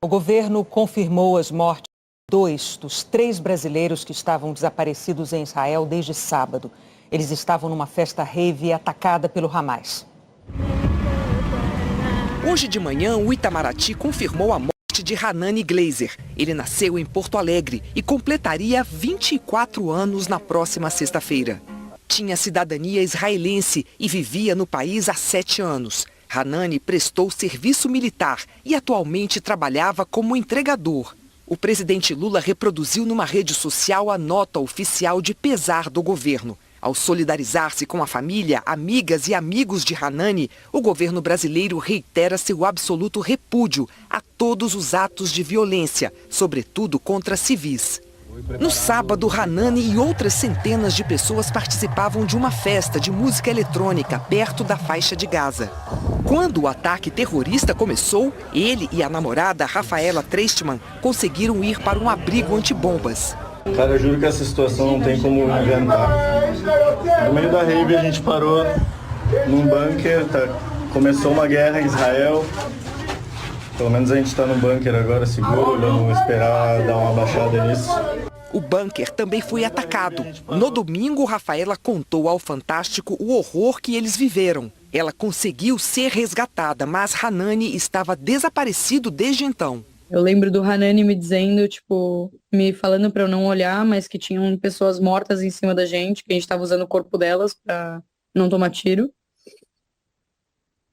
O governo confirmou as mortes de 2 dos 3 brasileiros que estavam desaparecidos em Israel desde sábado. Eles estavam numa festa rave atacada pelo Hamas. Hoje de manhã, o Itamaraty confirmou a morte de Hanani Glazer. Ele nasceu em Porto Alegre e completaria 24 anos na próxima sexta-feira. Tinha cidadania israelense e vivia no país há 7 anos. Hanani prestou serviço militar e atualmente trabalhava como entregador. O presidente Lula reproduziu numa rede social a nota oficial de pesar do governo. Ao solidarizar-se com a família, amigas e amigos de Hanani, o governo brasileiro reitera seu absoluto repúdio a todos os atos de violência, sobretudo contra civis. No sábado, Hanani e outras centenas de pessoas participavam de uma festa de música eletrônica perto da faixa de Gaza. Quando o ataque terrorista começou, ele e a namorada Rafaela Treistman conseguiram ir para um abrigo antibombas. Cara, eu juro que essa situação não tem como inventar. No meio da rave a gente parou num bunker, começou uma guerra em Israel. Pelo menos a gente está no bunker agora, seguro, vamos esperar dar uma baixada nisso. O bunker também foi atacado. No domingo, Rafaela contou ao Fantástico o horror que eles viveram. Ela conseguiu ser resgatada, mas Hanani estava desaparecido desde então. Eu lembro do Hanani me dizendo, me falando para eu não olhar, mas que tinham pessoas mortas em cima da gente, que a gente estava usando o corpo delas para não tomar tiro.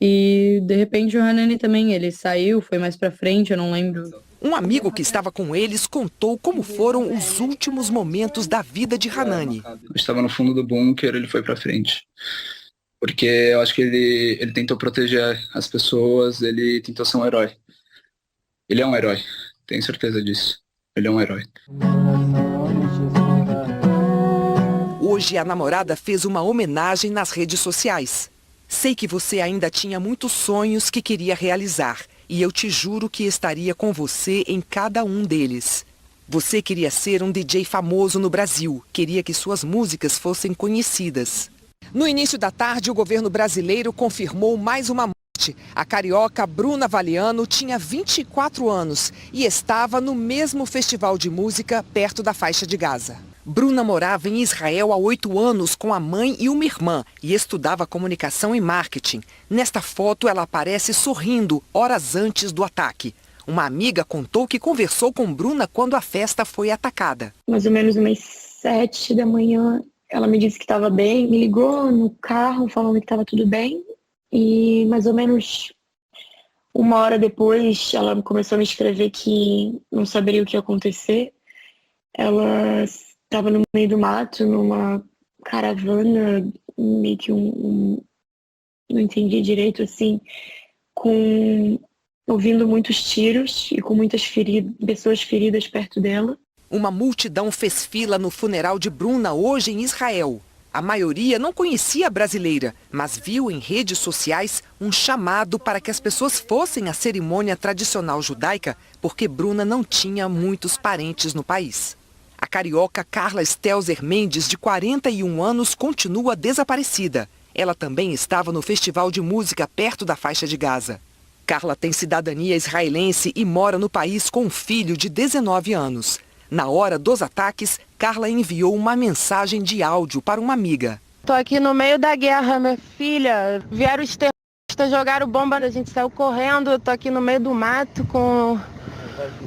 E, de repente, o Hanani também, ele saiu, foi mais pra frente, eu não lembro. Um amigo que estava com eles contou como foram os últimos momentos da vida de Hanani. Eu estava no fundo do bunker, ele foi pra frente. Porque eu acho que ele tentou proteger as pessoas, ele tentou ser um herói. Ele é um herói, tenho certeza disso. Ele é um herói. Hoje, a namorada fez uma homenagem nas redes sociais. Sei que você ainda tinha muitos sonhos que queria realizar e eu te juro que estaria com você em cada um deles. Você queria ser um DJ famoso no Brasil, queria que suas músicas fossem conhecidas. No início da tarde, o governo brasileiro confirmou mais uma morte. A carioca Bruna Valiano tinha 24 anos e estava no mesmo festival de música perto da faixa de Gaza. Bruna morava em Israel há 8 anos com a mãe e uma irmã e estudava comunicação e marketing. Nesta foto, ela aparece sorrindo horas antes do ataque. Uma amiga contou que conversou com Bruna quando a festa foi atacada. Mais ou menos umas 7 da manhã, ela me disse que estava bem, me ligou no carro falando que estava tudo bem. E mais ou menos 1 hora depois, ela começou a me escrever que não saberia o que ia acontecer. Ela estava no meio do mato, numa caravana, meio que não entendi direito, assim, ouvindo muitos tiros e com muitas pessoas feridas perto dela. Uma multidão fez fila no funeral de Bruna hoje em Israel. A maioria não conhecia a brasileira, mas viu em redes sociais um chamado para que as pessoas fossem à cerimônia tradicional judaica, porque Bruna não tinha muitos parentes no país. A carioca Carla Stelzer Mendes, de 41 anos, continua desaparecida. Ela também estava no festival de música perto da faixa de Gaza. Carla tem cidadania israelense e mora no país com um filho de 19 anos. Na hora dos ataques, Carla enviou uma mensagem de áudio para uma amiga. Tô aqui no meio da guerra, minha filha. Vieram os terroristas, jogaram bomba, a gente saiu correndo. Tô aqui no meio do mato com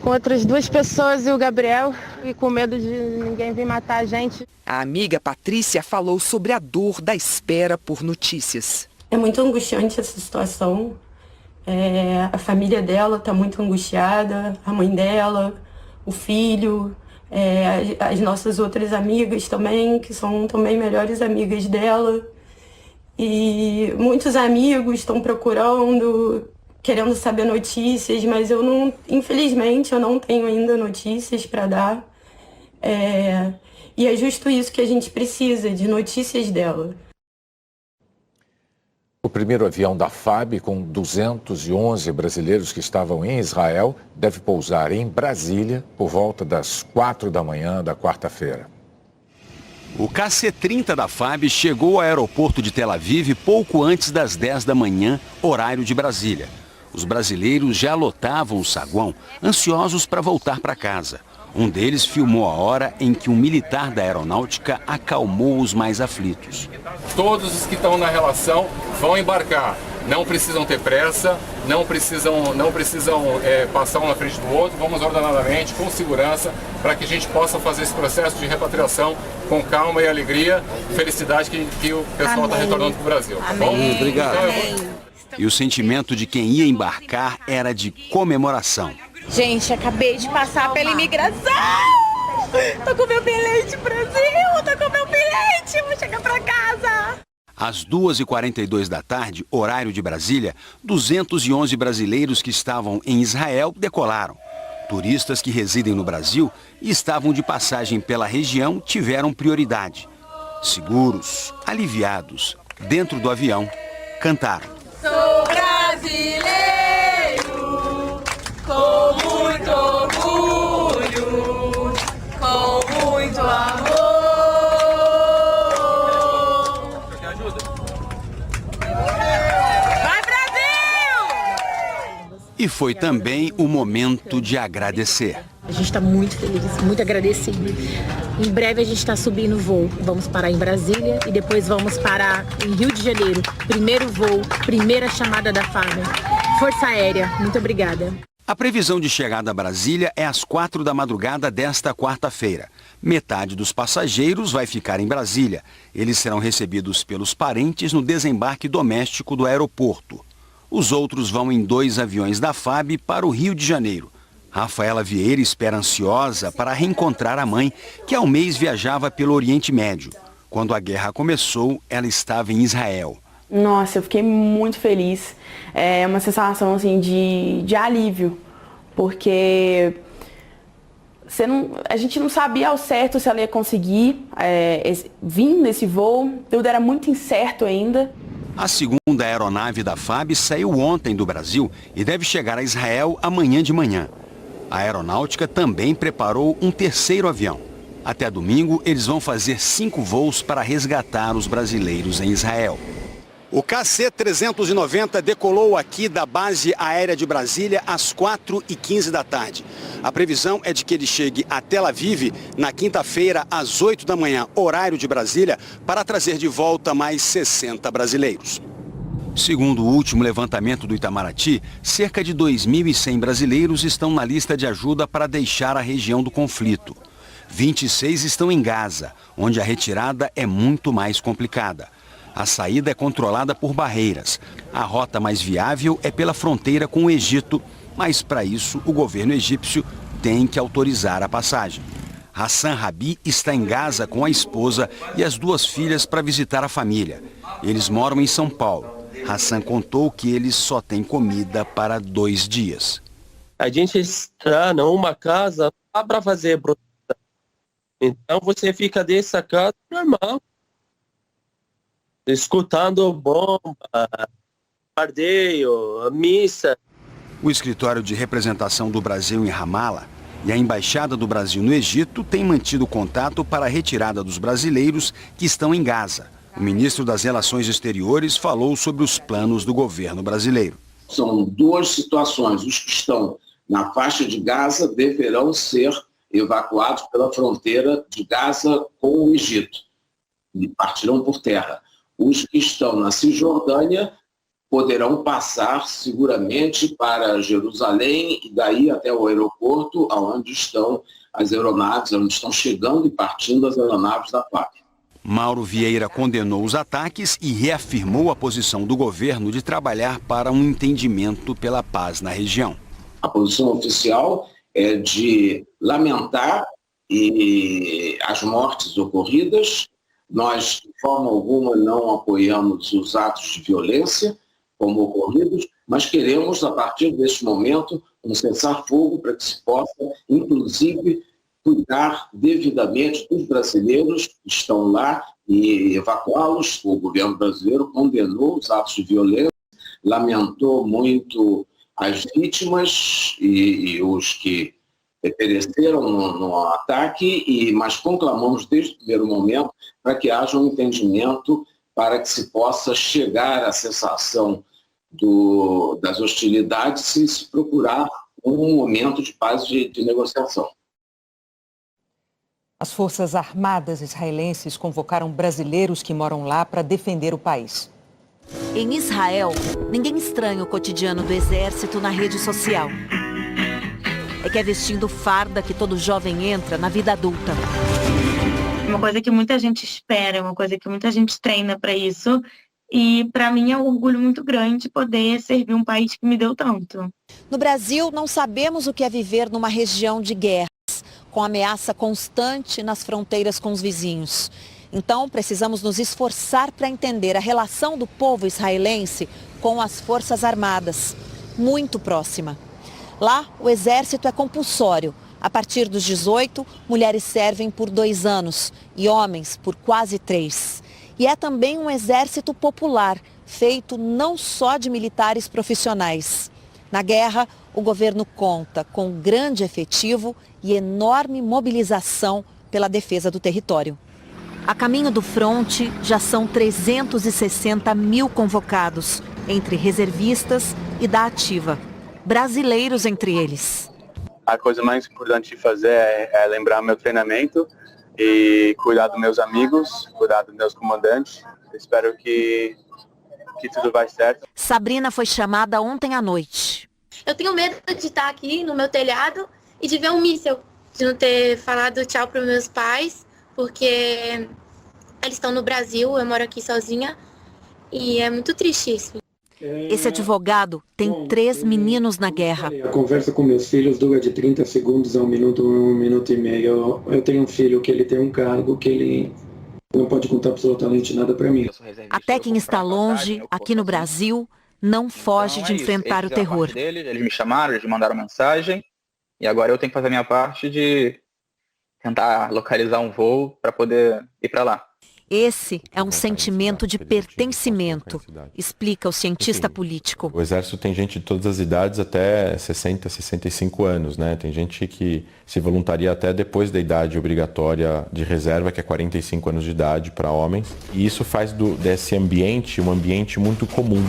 outras 2 pessoas e o Gabriel, e com medo de ninguém vir matar a gente. A amiga Patrícia falou sobre a dor da espera por notícias. É muito angustiante essa situação. A família dela está muito angustiada, a mãe dela, o filho, as nossas outras amigas também, que são também melhores amigas dela. E muitos amigos estão procurando, querendo saber notícias, mas infelizmente, eu não tenho ainda notícias para dar. E é justo isso que a gente precisa, de notícias dela. O primeiro avião da FAB, com 211 brasileiros que estavam em Israel, deve pousar em Brasília por volta das 4 da manhã da quarta-feira. O KC-30 da FAB chegou ao aeroporto de Tel Aviv pouco antes das 10 da manhã, horário de Brasília. Os brasileiros já lotavam o saguão, ansiosos para voltar para casa. Um deles filmou a hora em que um militar da aeronáutica acalmou os mais aflitos. Todos os que estão na relação vão embarcar. Não precisam ter pressa, não precisam passar um na frente do outro. Vamos ordenadamente, com segurança, para que a gente possa fazer esse processo de repatriação com calma e alegria, felicidade que o pessoal está retornando para o Brasil. Tá bom? Obrigado. E o sentimento de quem ia embarcar era de comemoração. Gente, acabei de passar pela imigração! Tô com meu bilhete, Brasil! Tô com meu bilhete! Vou chegar pra casa! Às 2h42 da tarde, horário de Brasília, 211 brasileiros que estavam em Israel decolaram. Turistas que residem no Brasil e estavam de passagem pela região tiveram prioridade. Seguros, aliviados, dentro do avião, cantaram. Sou brasileiro, com muito orgulho, com muito amor. Vai, Brasil! E foi também o momento de agradecer. A gente está muito feliz, muito agradecido. Em breve a gente está subindo o voo. Vamos parar em Brasília e depois vamos parar em Rio de Janeiro. Primeiro voo, primeira chamada da FAB. Força Aérea, muito obrigada. A previsão de chegada a Brasília é às 4 da madrugada desta quarta-feira. Metade dos passageiros vai ficar em Brasília. Eles serão recebidos pelos parentes no desembarque doméstico do aeroporto. Os outros vão em 2 aviões da FAB para o Rio de Janeiro. Rafaela Vieira espera ansiosa para reencontrar a mãe, que há um mês viajava pelo Oriente Médio. Quando a guerra começou, ela estava em Israel. Nossa, eu fiquei muito feliz. É uma sensação assim, de alívio, porque a gente não sabia ao certo se ela ia conseguir vir nesse voo, tudo era muito incerto ainda. A segunda aeronave da FAB saiu ontem do Brasil e deve chegar a Israel amanhã de manhã. A aeronáutica também preparou um terceiro avião. Até domingo, eles vão fazer 5 voos para resgatar os brasileiros em Israel. O KC-390 decolou aqui da base aérea de Brasília às 4h15 da tarde. A previsão é de que ele chegue a Tel Aviv na quinta-feira às 8 da manhã, horário de Brasília, para trazer de volta mais 60 brasileiros. Segundo o último levantamento do Itamaraty, cerca de 2.100 brasileiros estão na lista de ajuda para deixar a região do conflito. 26 estão em Gaza, onde a retirada é muito mais complicada. A saída é controlada por barreiras. A rota mais viável é pela fronteira com o Egito, mas para isso o governo egípcio tem que autorizar a passagem. Hassan Rabi está em Gaza com a esposa e as 2 filhas para visitar a família. Eles moram em São Paulo. Hassan contou que eles só têm comida para 2 dias. A gente está numa casa para fazer proteção. Então você fica dessa casa normal, escutando bomba, bombardeio, missa. O escritório de representação do Brasil em Ramala e a Embaixada do Brasil no Egito têm mantido contato para a retirada dos brasileiros que estão em Gaza. O ministro das Relações Exteriores falou sobre os planos do governo brasileiro. São 2 situações. Os que estão na faixa de Gaza deverão ser evacuados pela fronteira de Gaza com o Egito e partirão por terra. Os que estão na Cisjordânia poderão passar seguramente para Jerusalém e daí até o aeroporto, onde estão as aeronaves, onde estão chegando e partindo as aeronaves da FAB. Mauro Vieira condenou os ataques e reafirmou a posição do governo de trabalhar para um entendimento pela paz na região. A posição oficial é de lamentar as mortes ocorridas. Nós, de forma alguma, não apoiamos os atos de violência como ocorridos, mas queremos, a partir deste momento, um cessar-fogo para que se possa, inclusive, cuidar devidamente dos brasileiros que estão lá e evacuá-los. O governo brasileiro condenou os atos de violência, lamentou muito as vítimas e os que pereceram no ataque, mas conclamamos desde o primeiro momento para que haja um entendimento para que se possa chegar à cessação das hostilidades e se procurar um momento de paz de negociação. As Forças Armadas israelenses convocaram brasileiros que moram lá para defender o país. Em Israel, ninguém estranha o cotidiano do exército na rede social. É que é vestindo farda que todo jovem entra na vida adulta. Uma coisa que muita gente espera, uma coisa que muita gente treina para isso. E para mim é um orgulho muito grande poder servir um país que me deu tanto. No Brasil, não sabemos o que é viver numa região de guerras, com ameaça constante nas fronteiras com os vizinhos. Então, precisamos nos esforçar para entender a relação do povo israelense com as Forças Armadas, muito próxima. Lá, o exército é compulsório. A partir dos 18, mulheres servem por 2 anos e homens por quase 3. E é também um exército popular, feito não só de militares profissionais. Na guerra, o governo conta com grande efetivo e enorme mobilização pela defesa do território. A caminho do fronte, já são 360 mil convocados, entre reservistas e da ativa. Brasileiros entre eles. A coisa mais importante de fazer é lembrar meu treinamento e cuidar dos meus amigos, cuidar dos meus comandantes. Espero que tudo vai certo. Sabrina foi chamada ontem à noite. Eu tenho medo de estar aqui no meu telhado e de ver um míssil, de não ter falado tchau para os meus pais, porque eles estão no Brasil, eu moro aqui sozinha e é muito triste isso. Esse advogado tem 3 meninos na guerra. A conversa com meus filhos dura de 30 segundos a 1 minuto e meio. Eu tenho um filho que ele tem um cargo que ele não pode contar absolutamente nada para mim. Até quem está longe, aqui no Brasil, não foge de enfrentar o terror. Eles me chamaram, eles me mandaram mensagem e agora eu tenho que fazer a minha parte de tentar localizar um voo para poder ir para lá. Esse é um sentimento de pertencimento, explica o cientista político. O Exército tem gente de todas as idades até 60, 65 anos, né? Tem gente que se voluntaria até depois da idade obrigatória de reserva, que é 45 anos de idade para homens. E isso faz desse ambiente um ambiente muito comum,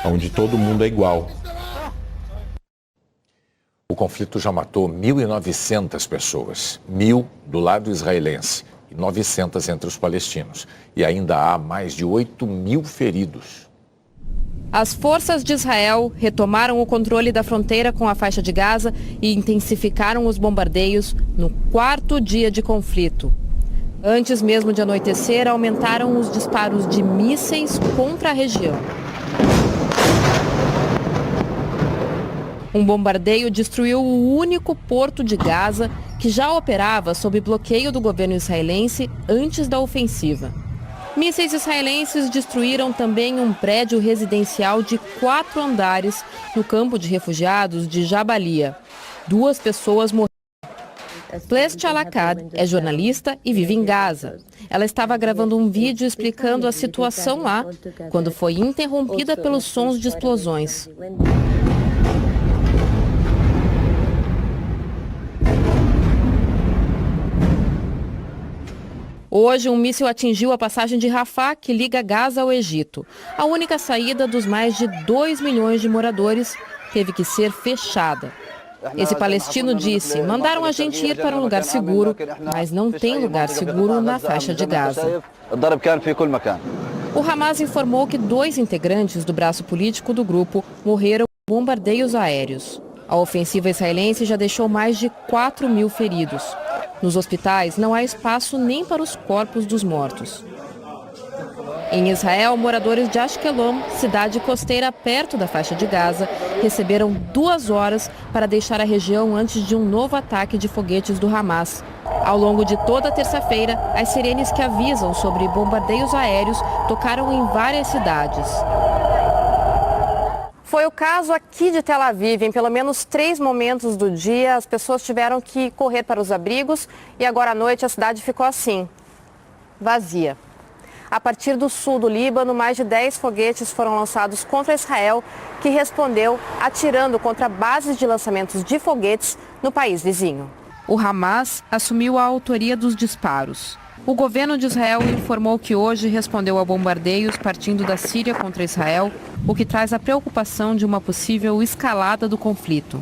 onde todo mundo é igual. O conflito já matou 1.900 pessoas, 1.000 do lado israelense e 900 entre os palestinos. E ainda há mais de 8.000 feridos. As forças de Israel retomaram o controle da fronteira com a faixa de Gaza e intensificaram os bombardeios no 4º dia de conflito. Antes mesmo de anoitecer, aumentaram os disparos de mísseis contra a região. Um bombardeio destruiu o único porto de Gaza que já operava sob bloqueio do governo israelense antes da ofensiva. Mísseis israelenses destruíram também um prédio residencial de 4 andares no campo de refugiados de Jabalia. 2 pessoas morreram. Plest Alakad é jornalista e vive em Gaza. Ela estava gravando um vídeo explicando a situação lá, quando foi interrompida pelos sons de explosões. Hoje, um míssil atingiu a passagem de Rafah, que liga Gaza ao Egito. A única saída dos mais de 2 milhões de moradores teve que ser fechada. Esse palestino disse: mandaram a gente ir para um lugar seguro, mas não tem lugar seguro na faixa de Gaza. O Hamas informou que 2 integrantes do braço político do grupo morreram em bombardeios aéreos. A ofensiva israelense já deixou mais de 4.000 feridos. Nos hospitais não há espaço nem para os corpos dos mortos. Em Israel, moradores de Ashkelon, cidade costeira perto da faixa de Gaza, receberam 2 horas para deixar a região antes de um novo ataque de foguetes do Hamas. Ao longo de toda a terça-feira, as sirenes que avisam sobre bombardeios aéreos tocaram em várias cidades. Foi o caso aqui de Tel Aviv. Em pelo menos 3 momentos do dia, as pessoas tiveram que correr para os abrigos e agora à noite a cidade ficou assim, vazia. A partir do sul do Líbano, mais de 10 foguetes foram lançados contra Israel, que respondeu atirando contra bases de lançamentos de foguetes no país vizinho. O Hamas assumiu a autoria dos disparos. O governo de Israel informou que hoje respondeu a bombardeios partindo da Síria contra Israel, o que traz a preocupação de uma possível escalada do conflito.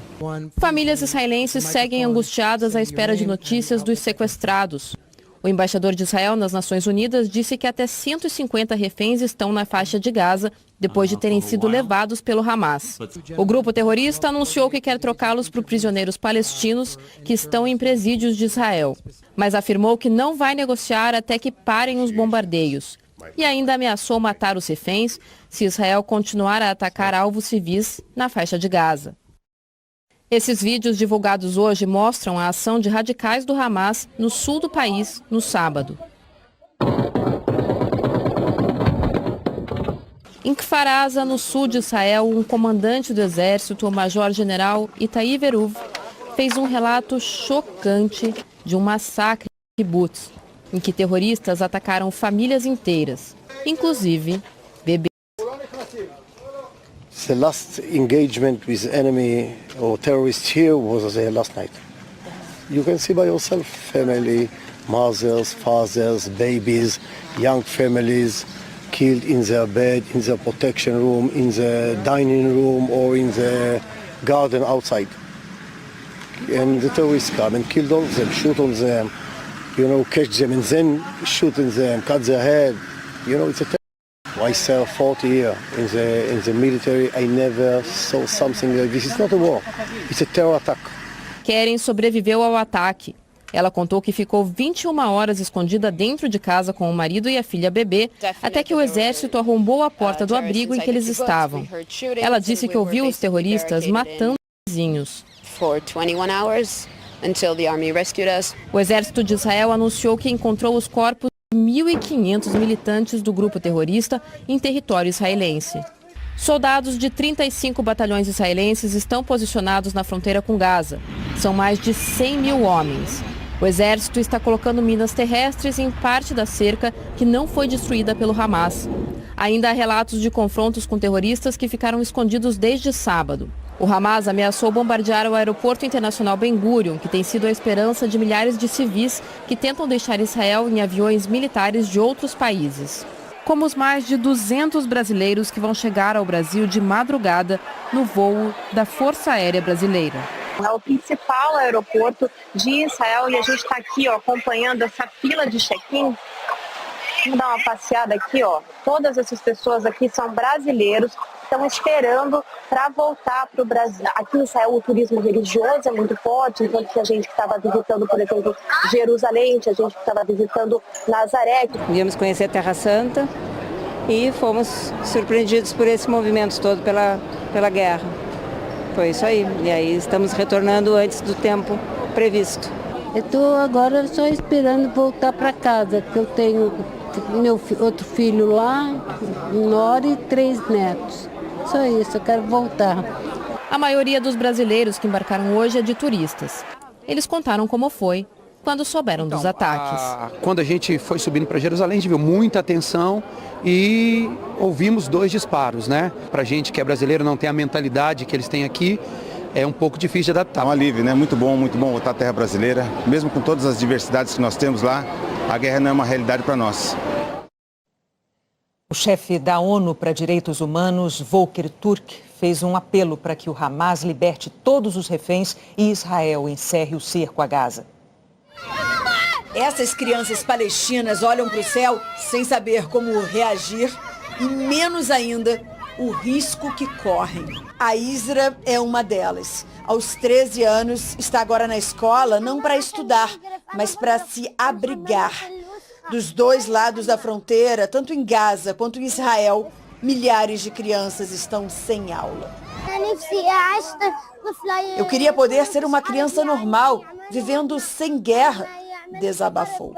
Famílias israelenses seguem angustiadas à espera de notícias dos sequestrados. O embaixador de Israel nas Nações Unidas disse que até 150 reféns estão na faixa de Gaza depois de terem sido levados pelo Hamas. O grupo terrorista anunciou que quer trocá-los por prisioneiros palestinos que estão em presídios de Israel, mas afirmou que não vai negociar até que parem os bombardeios e ainda ameaçou matar os reféns se Israel continuar a atacar alvos civis na faixa de Gaza. Esses vídeos divulgados hoje mostram a ação de radicais do Hamas no sul do país no sábado. Em Kfar Aza, no sul de Israel, um comandante do exército, o major-general Itai Veruv, fez um relato chocante de um massacre em kibbutz, em que terroristas atacaram famílias inteiras, inclusive bebês. The last engagement with enemy or terrorists here was last night. You can see by yourself, family, mothers, fathers, babies, young families killed in their bed, in the protection room, in the dining room or in the garden outside. And the terrorists come and kill all of them, shoot on them, catch them and then shoot in them, cut their head. It's a terror. I served 40 years in the military. I never saw something like this. It's not a war. It's a terror attack. Keren sobreviveu ao ataque. Ela contou que ficou 21 horas escondida dentro de casa com o marido e a filha bebê, até que o exército arrombou a porta do abrigo em que eles estavam. Ela disse que ouviu os terroristas matando os vizinhos. O exército de Israel anunciou que encontrou os corpos de 1.500 militantes do grupo terrorista em território israelense. Soldados de 35 batalhões israelenses estão posicionados na fronteira com Gaza. São mais de 100 mil homens. O exército está colocando minas terrestres em parte da cerca que não foi destruída pelo Hamas. Ainda há relatos de confrontos com terroristas que ficaram escondidos desde sábado. O Hamas ameaçou bombardear o aeroporto internacional Ben Gurion, que tem sido a esperança de milhares de civis que tentam deixar Israel em aviões militares de outros países. Como os mais de 200 brasileiros que vão chegar ao Brasil de madrugada no voo da Força Aérea Brasileira. É o principal aeroporto de Israel e a gente está aqui acompanhando essa fila de check-in. Vamos dar uma passeada aqui, Todas essas pessoas aqui são brasileiros, estão esperando para voltar para o Brasil. Aqui em Israel o turismo religioso é muito forte, então tinha gente que estava visitando, por exemplo, Jerusalém, tinha gente que estava visitando Nazaré. Viemos conhecer a Terra Santa e fomos surpreendidos por esse movimento todo pela guerra. Foi isso aí. E aí estamos retornando antes do tempo previsto. Eu estou agora só esperando voltar para casa, porque eu tenho meu outro filho lá, nora e 3 netos. Só isso, eu quero voltar. A maioria dos brasileiros que embarcaram hoje é de turistas. Eles contaram como foi quando souberam dos ataques. Quando a gente foi subindo para Jerusalém, a gente viu muita atenção e ouvimos 2 disparos, né? Pra gente que é brasileiro, não tem a mentalidade que eles têm aqui, é um pouco difícil de adaptar. É um alívio, né? Muito bom voltar à terra brasileira. Mesmo com todas as diversidades que nós temos lá, a guerra não é uma realidade para nós. O chefe da ONU para Direitos Humanos, Volker Turk, fez um apelo para que o Hamas liberte todos os reféns e Israel encerre o cerco a Gaza. Essas crianças palestinas olham para o céu sem saber como reagir e menos ainda o risco que correm. A Isra é uma delas. Aos 13 anos, está agora na escola, não para estudar, mas para se abrigar. Dos 2 lados da fronteira, tanto em Gaza quanto em Israel, milhares de crianças estão sem aula. Eu queria poder ser uma criança normal, vivendo sem guerra, desabafou.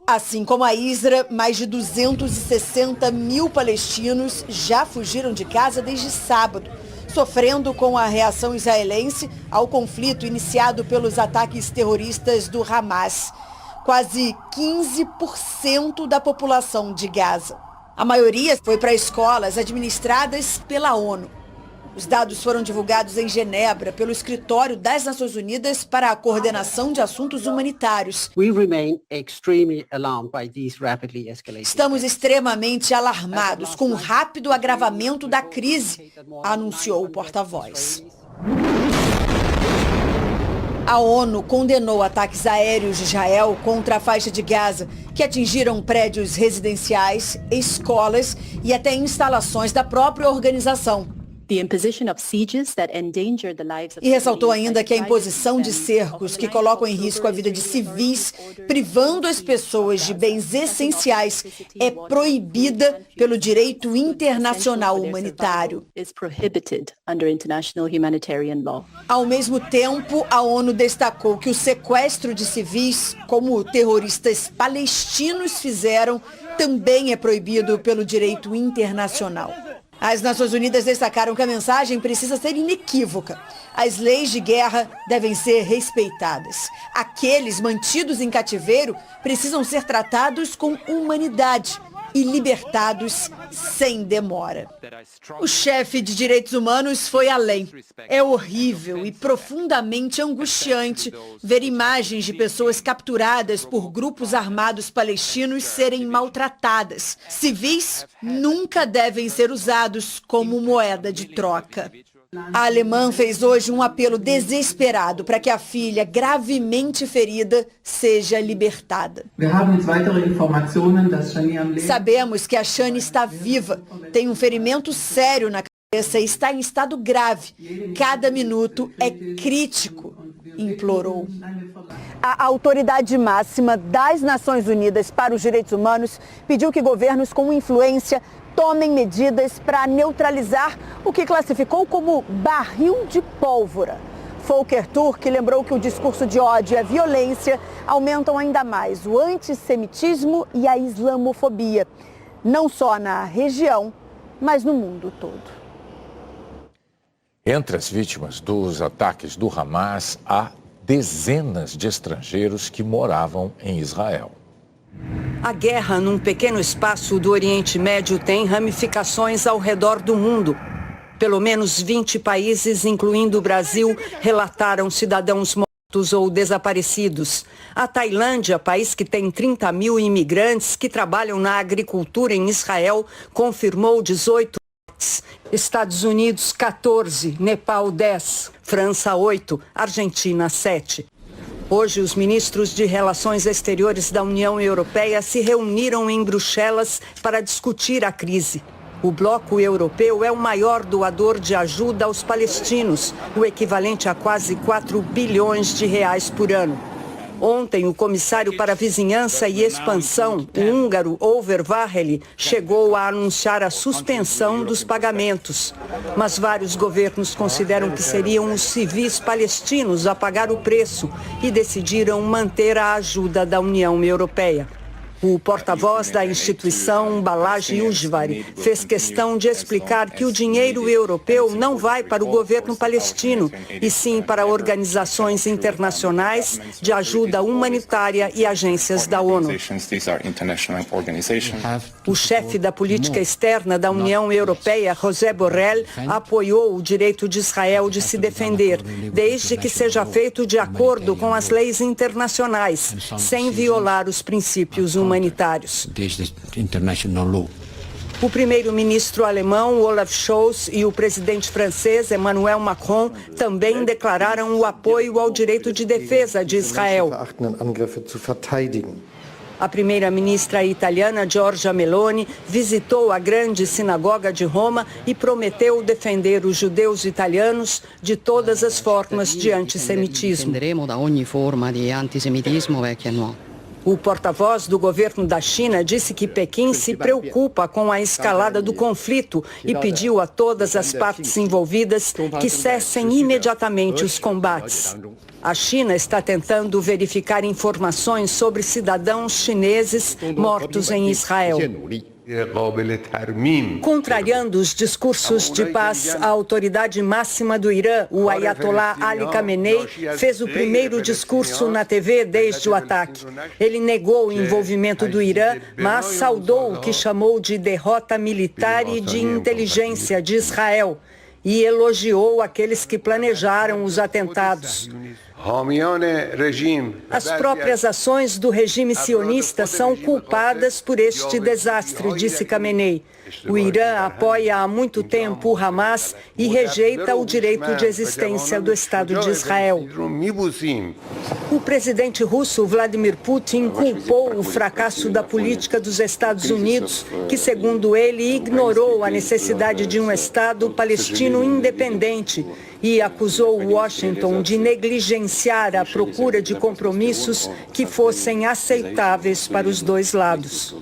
Assim como a Isra, mais de 260 mil palestinos já fugiram de casa desde sábado, sofrendo com a reação israelense ao conflito iniciado pelos ataques terroristas do Hamas. Quase 15% da população de Gaza. A maioria foi para escolas administradas pela ONU. Os dados foram divulgados em Genebra pelo Escritório das Nações Unidas para a Coordenação de Assuntos Humanitários. Estamos extremamente alarmados com o rápido agravamento da crise, anunciou o porta-voz. A ONU condenou ataques aéreos de Israel contra a faixa de Gaza, que atingiram prédios residenciais, escolas e até instalações da própria organização. E ressaltou ainda que a imposição de cercos que colocam em risco a vida de civis, privando as pessoas de bens essenciais, é proibida pelo direito internacional humanitário. Ao mesmo tempo, a ONU destacou que o sequestro de civis, como terroristas palestinos fizeram, também é proibido pelo direito internacional. As Nações Unidas destacaram que a mensagem precisa ser inequívoca. As leis de guerra devem ser respeitadas. Aqueles mantidos em cativeiro precisam ser tratados com humanidade e libertados sem demora. O chefe de direitos humanos foi além. É horrível e profundamente angustiante ver imagens de pessoas capturadas por grupos armados palestinos serem maltratadas. Civis nunca devem ser usados como moeda de troca. A alemã fez hoje um apelo desesperado para que a filha, gravemente ferida, seja libertada. Sabemos que a Shani está viva, tem um ferimento sério na cabeça e está em estado grave. Cada minuto é crítico, implorou. A autoridade máxima das Nações Unidas para os Direitos Humanos pediu que governos com influência tomem medidas para neutralizar o que classificou como barril de pólvora. Volker Turk lembrou que o discurso de ódio e a violência aumentam ainda mais o antissemitismo e a islamofobia, não só na região, mas no mundo todo. Entre as vítimas dos ataques do Hamas, há dezenas de estrangeiros que moravam em Israel. A guerra num pequeno espaço do Oriente Médio tem ramificações ao redor do mundo. Pelo menos 20 países, incluindo o Brasil, relataram cidadãos mortos ou desaparecidos. A Tailândia, país que tem 30 mil imigrantes que trabalham na agricultura em Israel, confirmou 18 mortes. Estados Unidos, 14, Nepal, 10, França, 8, Argentina, 7. Hoje, os ministros de Relações Exteriores da União Europeia se reuniram em Bruxelas para discutir a crise. O bloco europeu é o maior doador de ajuda aos palestinos, o equivalente a quase 4 bilhões de reais por ano. Ontem, o comissário para a Vizinhança e Expansão, o húngaro Over Várhelyi, chegou a anunciar a suspensão dos pagamentos. Mas vários governos consideram que seriam os civis palestinos a pagar o preço e decidiram manter a ajuda da União Europeia. O porta-voz da instituição, Balazs Ujvari, fez questão de explicar que o dinheiro europeu não vai para o governo palestino, e sim para organizações internacionais de ajuda humanitária e agências da ONU. O chefe da política externa da União Europeia, José Borrell, apoiou o direito de Israel de se defender, desde que seja feito de acordo com as leis internacionais, sem violar os princípios humanitários. O primeiro-ministro alemão Olaf Scholz e o presidente francês Emmanuel Macron também declararam o apoio ao direito de defesa de Israel. A primeira-ministra italiana Giorgia Meloni visitou a grande sinagoga de Roma e prometeu defender os judeus italianos de todas as formas de antissemitismo. O porta-voz do governo da China disse que Pequim se preocupa com a escalada do conflito e pediu a todas as partes envolvidas que cessem imediatamente os combates. A China está tentando verificar informações sobre cidadãos chineses mortos em Israel. Contrariando os discursos de paz, a autoridade máxima do Irã, o Ayatollah Ali Khamenei, fez o primeiro discurso na TV desde o ataque. Ele negou o envolvimento do Irã, mas saudou o que chamou de derrota militar e de inteligência de Israel. e elogiou aqueles que planejaram os atentados. As próprias ações do regime sionista são culpadas por este desastre, disse Khamenei. O Irã apoia há muito tempo o Hamas e rejeita o direito de existência do Estado de Israel. O presidente russo Vladimir Putin culpou o fracasso da política dos Estados Unidos, que, segundo ele, ignorou a necessidade de um Estado palestino independente e acusou Washington de negligenciar a procura de compromissos que fossem aceitáveis para os dois lados.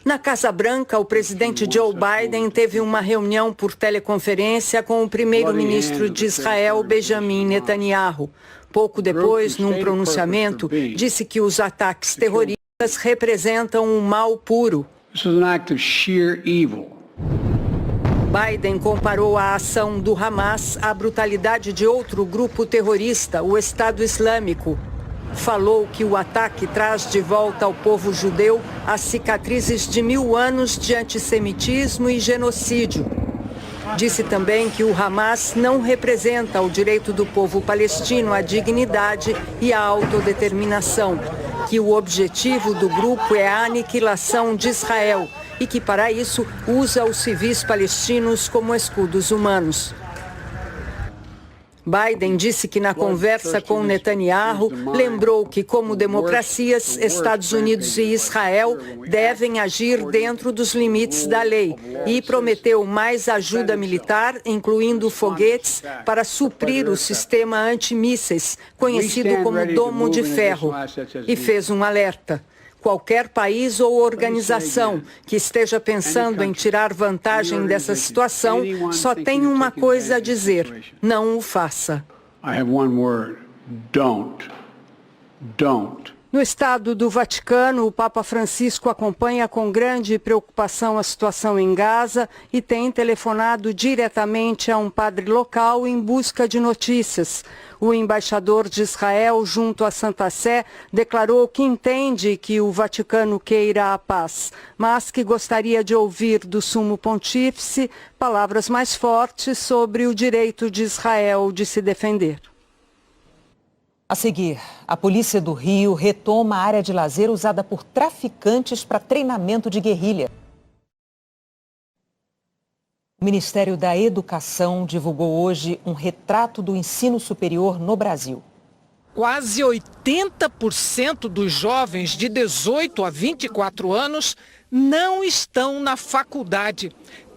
Na Casa Branca, o presidente Joe Biden teve uma reunião por teleconferência com o primeiro-ministro de Israel, Benjamin Netanyahu. Pouco depois, num pronunciamento, disse que os ataques terroristas representam um mal puro. Biden comparou a ação do Hamas à brutalidade de outro grupo terrorista, o Estado Islâmico. Falou que o ataque traz de volta ao povo judeu as cicatrizes de 1000 anos de antissemitismo e genocídio. Disse também que o Hamas não representa o direito do povo palestino à dignidade e à autodeterminação, que o objetivo do grupo é a aniquilação de Israel e que, para isso, usa os civis palestinos como escudos humanos. Biden disse que na conversa com Netanyahu, lembrou que, como democracias, Estados Unidos e Israel devem agir dentro dos limites da lei e prometeu mais ajuda militar, incluindo foguetes, para suprir o sistema antimísseis, conhecido como Domo de Ferro, e fez um alerta. Qualquer país ou organização que esteja pensando em tirar vantagem dessa situação só tem uma coisa a dizer: não o faça. No Estado do Vaticano, o Papa Francisco acompanha com grande preocupação a situação em Gaza e tem telefonado diretamente a um padre local em busca de notícias. O embaixador de Israel junto à Santa Sé declarou que entende que o Vaticano queira a paz, mas que gostaria de ouvir do Sumo Pontífice palavras mais fortes sobre o direito de Israel de se defender. A seguir, a polícia do Rio retoma a área de lazer usada por traficantes para treinamento de guerrilha. O Ministério da Educação divulgou hoje um retrato do ensino superior no Brasil. Quase 80% dos jovens de 18 a 24 anos não estão na faculdade.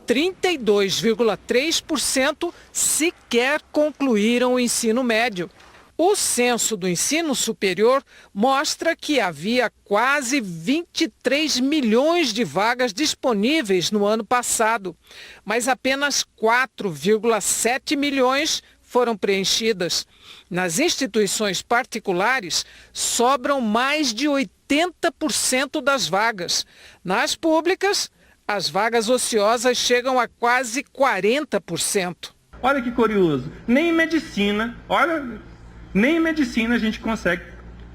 32,3% sequer concluíram o ensino médio. O censo do ensino superior mostra que havia quase 23 milhões de vagas disponíveis no ano passado, mas apenas 4,7 milhões foram preenchidas. Nas instituições particulares, sobram mais de 80% das vagas. Nas públicas, as vagas ociosas chegam a quase 40%. Olha que curioso, nem em medicina, nem em medicina a gente consegue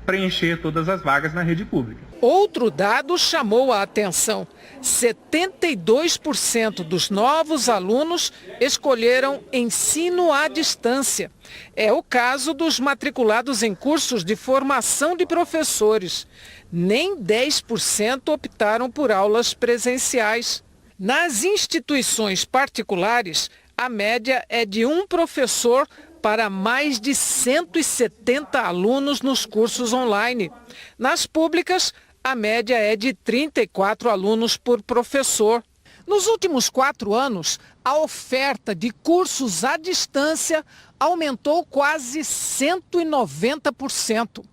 preencher todas as vagas na rede pública. Outro dado chamou a atenção. 72% dos novos alunos escolheram ensino à distância. É o caso dos matriculados em cursos de formação de professores. Nem 10% optaram por aulas presenciais. Nas instituições particulares, a média é de um professor para mais de 170 alunos nos cursos online. Nas públicas, a média é de 34 alunos por professor. Nos últimos 4 anos, a oferta de cursos à distância aumentou quase 190%.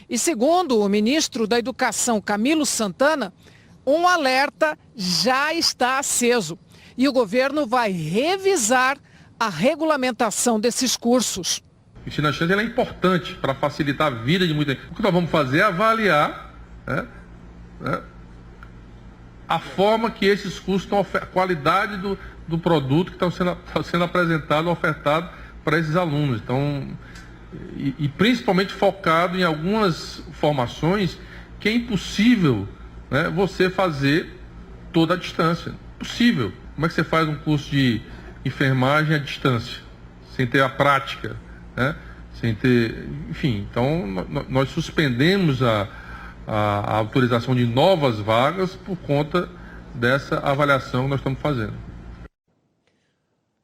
E segundo o ministro da Educação, Camilo Santana, um alerta já está aceso e o governo vai revisar a regulamentação desses cursos. O ensino à distância é importante para facilitar a vida de muita gente. O que nós vamos fazer é avaliar a forma que esses cursos estão, a qualidade do produto que está sendo apresentado, ofertado para esses alunos. Então, e principalmente focado em algumas formações que é impossível, você fazer toda a distância. Impossível. Como é que você faz um curso de enfermagem à distância, sem ter a prática, né? Sem ter, enfim, então nós suspendemos a autorização de novas vagas por conta dessa avaliação que nós estamos fazendo.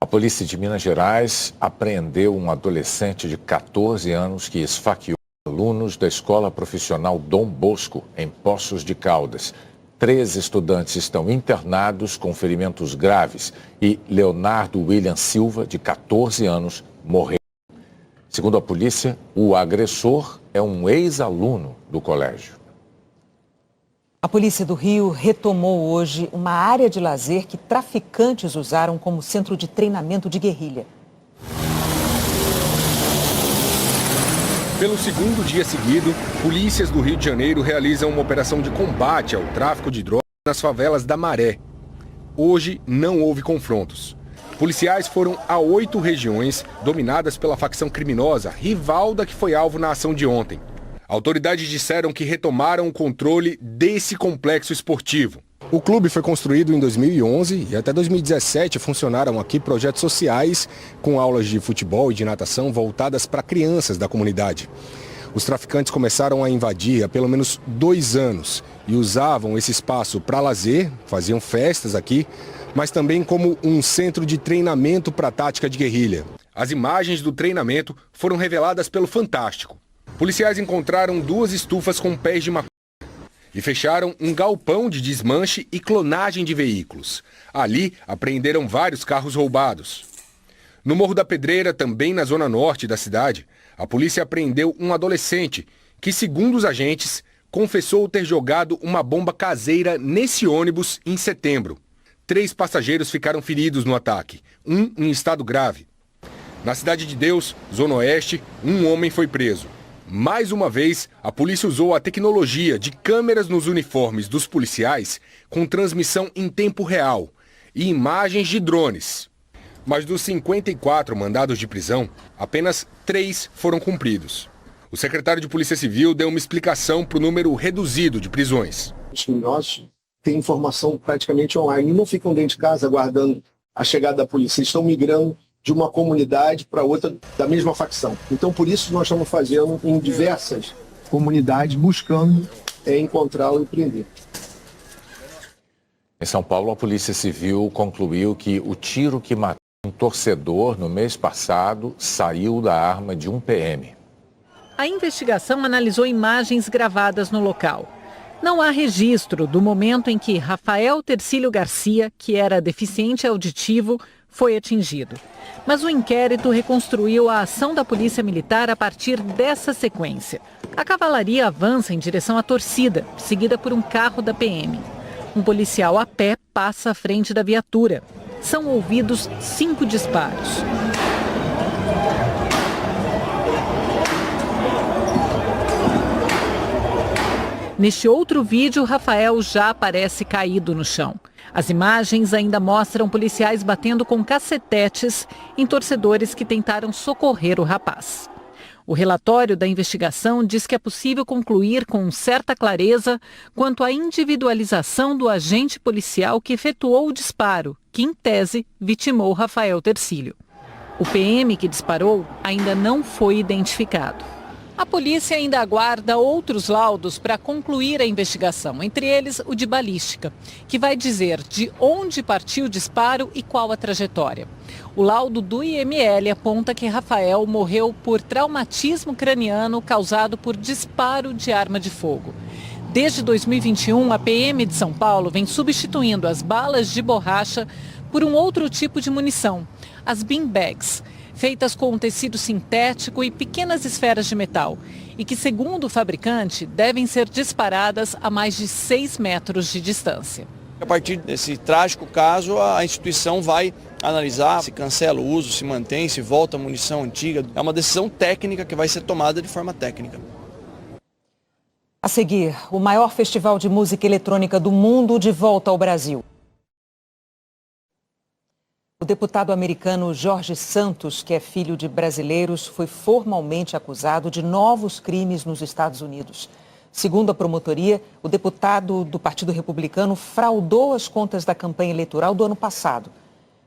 A polícia de Minas Gerais apreendeu um adolescente de 14 anos que esfaqueou alunos da Escola Profissional Dom Bosco, em Poços de Caldas. 3 estudantes estão internados com ferimentos graves e Leonardo William Silva, de 14 anos, morreu. Segundo a polícia, o agressor é um ex-aluno do colégio. A polícia do Rio retomou hoje uma área de lazer que traficantes usaram como centro de treinamento de guerrilha. Pelo segundo dia seguido, polícias do Rio de Janeiro realizam uma operação de combate ao tráfico de drogas nas favelas da Maré. Hoje não houve confrontos. Policiais foram a 8 regiões dominadas pela facção criminosa rival da que foi alvo na ação de ontem. Autoridades disseram que retomaram o controle desse complexo esportivo. O clube foi construído em 2011 e até 2017 funcionaram aqui projetos sociais com aulas de futebol e de natação voltadas para crianças da comunidade. Os traficantes começaram a invadir há pelo menos 2 anos e usavam esse espaço para lazer, faziam festas aqui, mas também como um centro de treinamento para a tática de guerrilha. As imagens do treinamento foram reveladas pelo Fantástico. Policiais encontraram 2 estufas com pés de maconha e fecharam um galpão de desmanche e clonagem de veículos. Ali, apreenderam vários carros roubados. No Morro da Pedreira, também na zona norte da cidade, a polícia apreendeu um adolescente que, segundo os agentes, confessou ter jogado uma bomba caseira nesse ônibus em setembro. 3 passageiros ficaram feridos no ataque, um em estado grave. Na Cidade de Deus, zona oeste, um homem foi preso. Mais uma vez, a polícia usou a tecnologia de câmeras nos uniformes dos policiais com transmissão em tempo real e imagens de drones. Mas dos 54 mandados de prisão, apenas 3 foram cumpridos. O secretário de Polícia Civil deu uma explicação para o número reduzido de prisões. Os criminosos têm informação praticamente online e não ficam dentro de casa aguardando a chegada da polícia. Eles estão migrando de uma comunidade para outra da mesma facção. Então, por isso, nós estamos fazendo em diversas comunidades, buscando encontrá-lo e prender. Em São Paulo, a Polícia Civil concluiu que o tiro que matou um torcedor no mês passado saiu da arma de um PM. A investigação analisou imagens gravadas no local. Não há registro do momento em que Rafael Tercílio Garcia, que era deficiente auditivo, foi atingido. Mas o inquérito reconstruiu a ação da Polícia Militar a partir dessa sequência. A cavalaria avança em direção à torcida, seguida por um carro da PM. Um policial a pé passa à frente da viatura. São ouvidos 5 disparos. Neste outro vídeo, Rafael já aparece caído no chão. As imagens ainda mostram policiais batendo com cacetetes em torcedores que tentaram socorrer o rapaz. O relatório da investigação diz que é possível concluir com certa clareza quanto à individualização do agente policial que efetuou o disparo, que, em tese, vitimou Rafael Tercílio. O PM que disparou ainda não foi identificado. A polícia ainda aguarda outros laudos para concluir a investigação, entre eles o de balística, que vai dizer de onde partiu o disparo e qual a trajetória. O laudo do IML aponta que Rafael morreu por traumatismo craniano causado por disparo de arma de fogo. Desde 2021, a PM de São Paulo vem substituindo as balas de borracha por um outro tipo de munição, as beanbags, feitas com tecido sintético e pequenas esferas de metal, e que, segundo o fabricante, devem ser disparadas a mais de 6 metros de distância. A partir desse trágico caso, a instituição vai analisar se cancela o uso, se mantém, se volta a munição antiga. É uma decisão técnica que vai ser tomada de forma técnica. A seguir, o maior festival de música eletrônica do mundo de volta ao Brasil. O deputado americano Jorge Santos, que é filho de brasileiros, foi formalmente acusado de novos crimes nos Estados Unidos. Segundo a promotoria, o deputado do Partido Republicano fraudou as contas da campanha eleitoral do ano passado.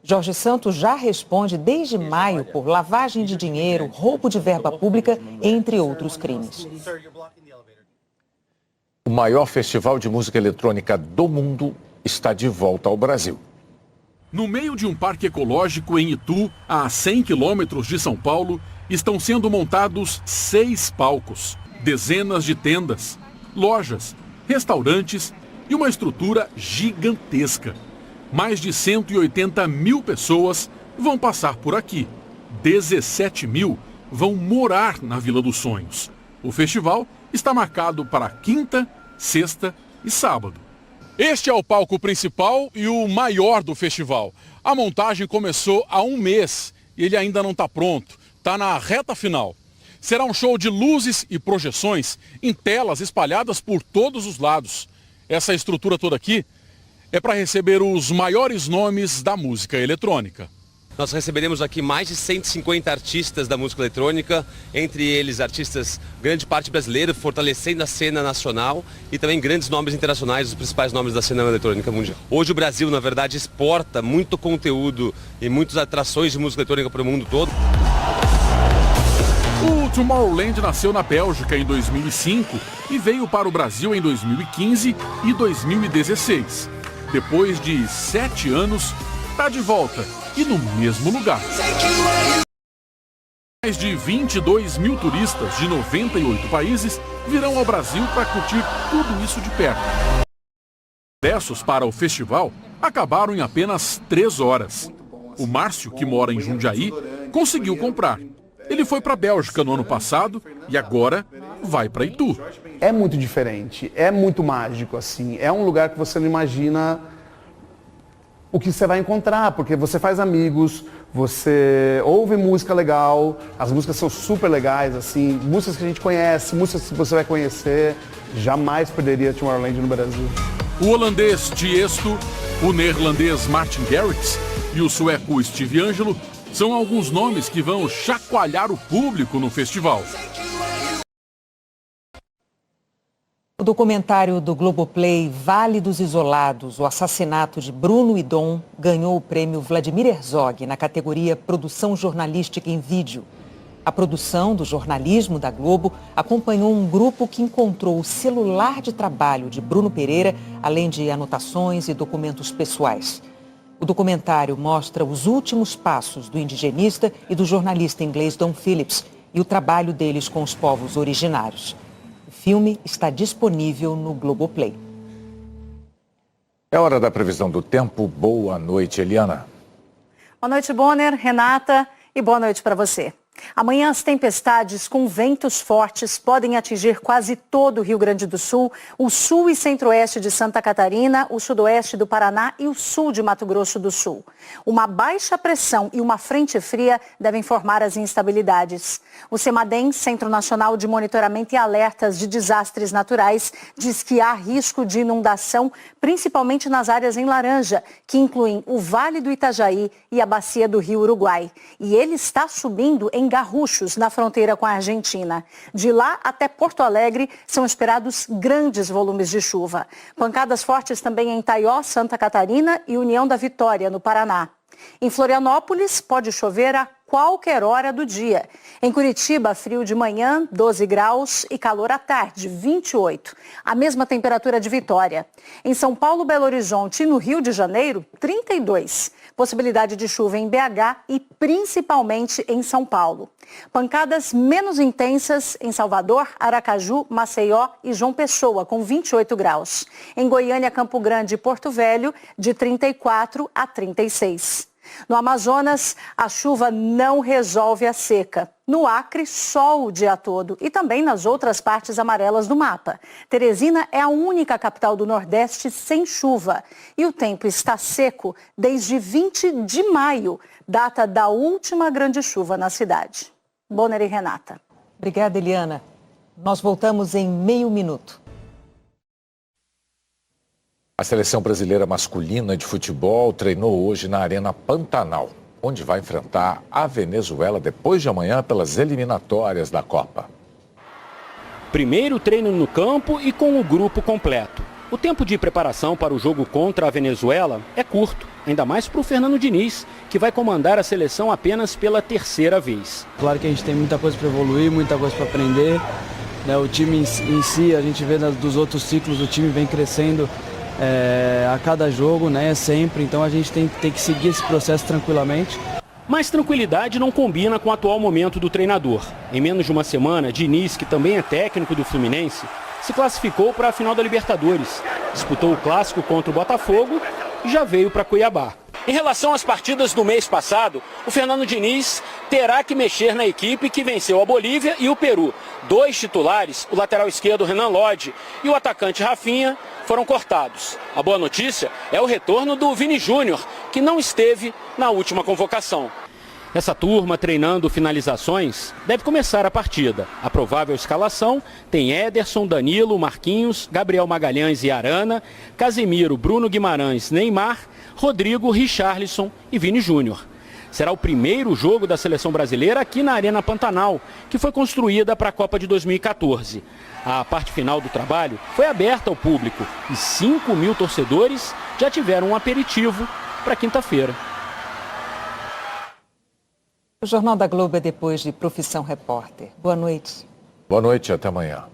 Jorge Santos já responde desde maio por lavagem de dinheiro, roubo de verba pública, entre outros crimes. O maior festival de música eletrônica do mundo está de volta ao Brasil. No meio de um parque ecológico em Itu, a 100 quilômetros de São Paulo, estão sendo montados 6 palcos, dezenas de tendas, lojas, restaurantes e uma estrutura gigantesca. Mais de 180 mil pessoas vão passar por aqui. 17 mil vão morar na Vila dos Sonhos. O festival está marcado para quinta, sexta e sábado. Este é o palco principal e o maior do festival. A montagem começou há um mês e ele ainda não está pronto. Está na reta final. Será um show de luzes e projeções em telas espalhadas por todos os lados. Essa estrutura toda aqui é para receber os maiores nomes da música eletrônica. Nós receberemos aqui mais de 150 artistas da música eletrônica, entre eles artistas, grande parte brasileira, fortalecendo a cena nacional e também grandes nomes internacionais, os principais nomes da cena eletrônica mundial. Hoje o Brasil, na verdade, exporta muito conteúdo e muitas atrações de música eletrônica para o mundo todo. O Tomorrowland nasceu na Bélgica em 2005 e veio para o Brasil em 2015 e 2016. Depois de 7 anos, está de volta e no mesmo lugar. Mais de 22 mil turistas de 98 países virão ao Brasil para curtir tudo isso de perto. Os ingressos para o festival acabaram em apenas 3 horas. O Márcio, que mora em Jundiaí, conseguiu comprar. Ele foi para a Bélgica no ano passado e agora vai para Itu. É muito diferente, é muito mágico, assim. É um lugar que você não imagina o que você vai encontrar, porque você faz amigos, você ouve música legal, as músicas são super legais, assim, músicas que a gente conhece, músicas que você vai conhecer. Jamais perderia Tomorrowland no Brasil. O holandês Tiesto, o neerlandês Martin Garrix e o sueco Steve Angelo são alguns nomes que vão chacoalhar o público no festival. O documentário do Globoplay Vale dos Isolados, o assassinato de Bruno e Dom, ganhou o prêmio Vladimir Herzog na categoria Produção Jornalística em Vídeo. A produção do jornalismo da Globo acompanhou um grupo que encontrou o celular de trabalho de Bruno Pereira, além de anotações e documentos pessoais. O documentário mostra os últimos passos do indigenista e do jornalista inglês Don Phillips e o trabalho deles com os povos originários. O filme está disponível no Globoplay. É hora da previsão do tempo. Boa noite, Eliana. Boa noite, Bonner, Renata, e boa noite para você. Amanhã as tempestades com ventos fortes podem atingir quase todo o Rio Grande do Sul, o sul e centro-oeste de Santa Catarina, o sudoeste do Paraná e o sul de Mato Grosso do Sul. Uma baixa pressão e uma frente fria devem formar as instabilidades. O CEMADEM, Centro Nacional de Monitoramento e Alertas de Desastres Naturais, diz que há risco de inundação, principalmente nas áreas em laranja, que incluem o Vale do Itajaí e a bacia do Rio Uruguai. E ele está subindo em Garruchos, na fronteira com a Argentina. De lá até Porto Alegre são esperados grandes volumes de chuva. Pancadas fortes também em Taió, Santa Catarina e União da Vitória, no Paraná. Em Florianópolis, pode chover a qualquer hora do dia. Em Curitiba, frio de manhã, 12 graus e calor à tarde, 28. A mesma temperatura de Vitória. Em São Paulo, Belo Horizonte e no Rio de Janeiro, 32. Possibilidade de chuva em BH e principalmente em São Paulo. Pancadas menos intensas em Salvador, Aracaju, Maceió e João Pessoa, com 28 graus. Em Goiânia, Campo Grande e Porto Velho, de 34 a 36. No Amazonas, a chuva não resolve a seca. No Acre, sol o dia todo e também nas outras partes amarelas do mapa. Teresina é a única capital do Nordeste sem chuva. E o tempo está seco desde 20 de maio, data da última grande chuva na cidade. Bonner e Renata. Obrigada, Eliana. Nós voltamos em meio minuto. A seleção brasileira masculina de futebol treinou hoje na Arena Pantanal, onde vai enfrentar a Venezuela depois de amanhã pelas eliminatórias da Copa. Primeiro treino no campo e com o grupo completo. O tempo de preparação para o jogo contra a Venezuela é curto, ainda mais para o Fernando Diniz, que vai comandar a seleção apenas pela terceira vez. Claro que a gente tem muita coisa para evoluir, muita coisa para aprender. O time em si, a gente vê dos outros ciclos, o time vem crescendo a cada jogo, sempre. Então a gente tem que seguir esse processo tranquilamente. Mas tranquilidade não combina com o atual momento do treinador. Em menos de uma semana, Diniz, que também é técnico do Fluminense, se classificou para a final da Libertadores, disputou o clássico contra o Botafogo e já veio para Cuiabá. Em relação às partidas do mês passado, o Fernando Diniz terá que mexer na equipe que venceu a Bolívia e o Peru. 2 titulares, o lateral esquerdo Renan Lodge e o atacante Rafinha, foram cortados. A boa notícia é o retorno do Vini Júnior, que não esteve na última convocação. Essa turma treinando finalizações deve começar a partida. A provável escalação tem Ederson, Danilo, Marquinhos, Gabriel Magalhães e Arana, Casemiro, Bruno Guimarães, Neymar, Rodrigo, Richarlison e Vini Júnior. Será o primeiro jogo da seleção brasileira aqui na Arena Pantanal, que foi construída para a Copa de 2014. A parte final do trabalho foi aberta ao público e 5.000 torcedores já tiveram um aperitivo para quinta-feira. O Jornal da Globo é depois de Profissão Repórter. Boa noite. Boa noite, até amanhã.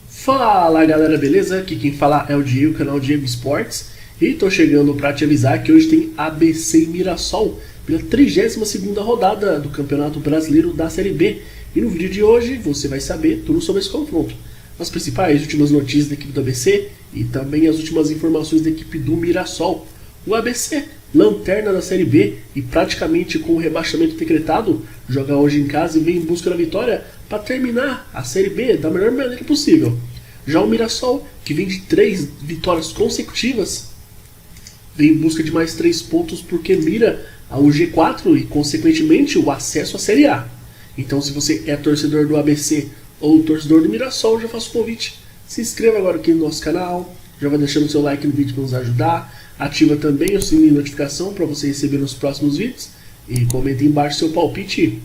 Fala galera, beleza? Aqui quem fala é o Diego, canal Diego Esportes. E tô chegando para te avisar que hoje tem ABC e Mirassol pela 32ª rodada do Campeonato Brasileiro da Série B. E no vídeo de hoje você vai saber tudo sobre esse confronto. As principais últimas notícias da equipe do ABC e também as últimas informações da equipe do Mirassol. O ABC, lanterna da Série B e praticamente com o rebaixamento decretado, joga hoje em casa e vem em busca da vitória para terminar a Série B da melhor maneira possível. Já o Mirassol, que vem de 3 vitórias consecutivas, vem em busca de mais 3 pontos porque mira ao G4 e, consequentemente, o acesso à Série A. Então, se você é torcedor do ABC ou torcedor do Mirassol, já faço o convite. Se inscreva agora aqui no nosso canal, já vai deixando o seu like no vídeo para nos ajudar. Ativa também o sininho de notificação para você receber os próximos vídeos. E comenta aí embaixo seu palpite,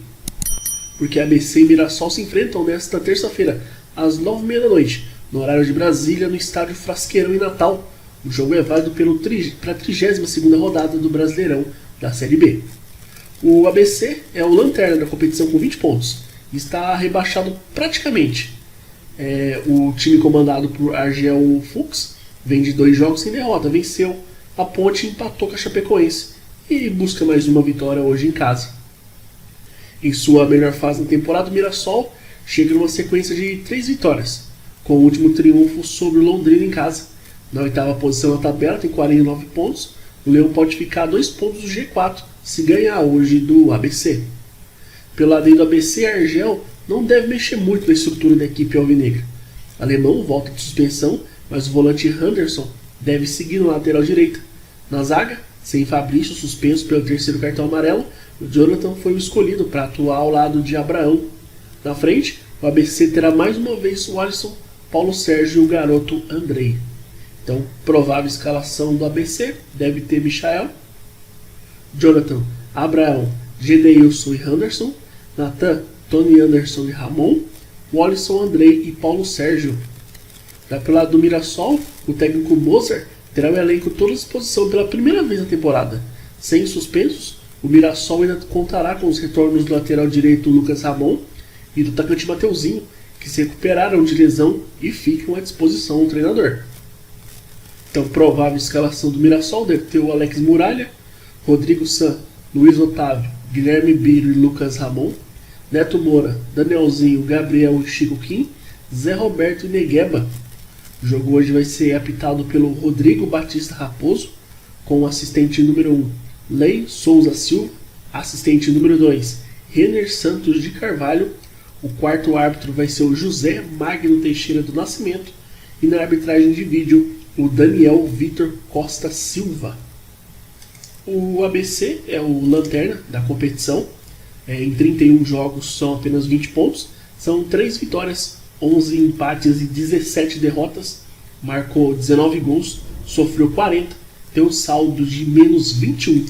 porque ABC e Mirassol se enfrentam nesta terça-feira, às 9h30 da noite, no horário de Brasília, no estádio Frasqueirão, em Natal. O jogo é válido para a 32ª rodada do Brasileirão da Série B. O ABC é o lanterna da competição com 20 pontos. Está rebaixado praticamente. O time comandado por Argel Fuchs vem de 2 jogos sem derrota. Venceu a Ponte e empatou com a Chapecoense. E busca mais uma vitória hoje em casa. Em sua melhor fase na temporada, o Mirassol chega numa sequência de 3 vitórias, com o último triunfo sobre o Londrina em casa. Na 8ª posição na tabela, tem 49 pontos. O Leão pode ficar a 2 pontos do G4 se ganhar hoje do ABC. Pelo lado do ABC, Argel não deve mexer muito na estrutura da equipe alvinegra. O alemão volta de suspensão, mas o volante Henderson deve seguir na lateral direita. Na zaga, sem Fabrício suspenso pelo 3º cartão amarelo, o Jonathan foi o escolhido para atuar ao lado de Abraão. Na frente, o ABC terá mais uma vez o Alisson, Paulo Sérgio e o garoto Andrei. Então, provável escalação do ABC deve ter Michael, Jonathan, Abraão, Gedeilson e Henderson, Nathan, Tony Anderson e Ramon, Wallison, Andrei e Paulo Sérgio. Já pelo lado do Mirassol, o técnico Mozart terá o elenco todo à disposição pela primeira vez na temporada. Sem suspensos, o Mirassol ainda contará com os retornos do lateral direito Lucas Ramon e do atacante Mateuzinho, que se recuperaram de lesão e ficam à disposição do treinador. Então, provável escalação do Mirassol deve ter o Alex Muralha, Rodrigo San, Luiz Otávio, Guilherme Biro e Lucas Ramon, Neto Moura, Danielzinho, Gabriel e Chico Kim, Zé Roberto e Negueba. O jogo hoje vai ser apitado pelo Rodrigo Batista Raposo, com o assistente número 1, Lei Souza Silva, assistente número 2, Renner Santos de Carvalho. O quarto árbitro vai ser o José Magno Teixeira do Nascimento e na arbitragem de vídeo o Daniel Vitor Costa Silva. O ABC é o lanterna da competição. Em 31 jogos são apenas 20 pontos. São 3 vitórias, 11 empates e 17 derrotas. Marcou 19 gols, sofreu 40, tem um saldo de menos 21.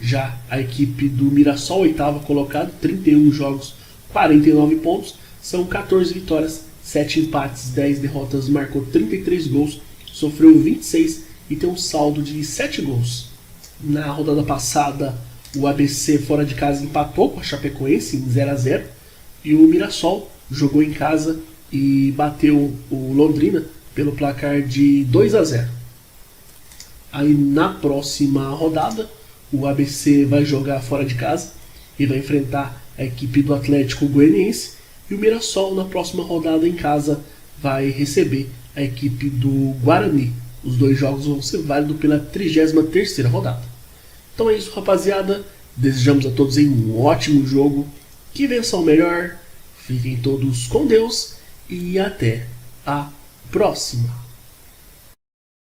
Já a equipe do Mirassol, 8ª colocado, 31 jogos, 49 pontos. São 14 vitórias, 7 empates, 10 derrotas, marcou 33 gols, sofreu 26 e tem um saldo de 7 gols. Na rodada passada, o ABC fora de casa empatou com a Chapecoense em 0-0 e o Mirassol jogou em casa e bateu o Londrina pelo placar de 2-0. Aí na próxima rodada, o ABC vai jogar fora de casa e vai enfrentar a equipe do Atlético Goianiense, e o Mirassol na próxima rodada em casa vai receber a equipe do Guarani. Os 2 jogos vão ser válidos pela 33ª rodada. Então é isso, rapaziada. Desejamos a todos um ótimo jogo, que vençam o melhor, fiquem todos com Deus e até a próxima.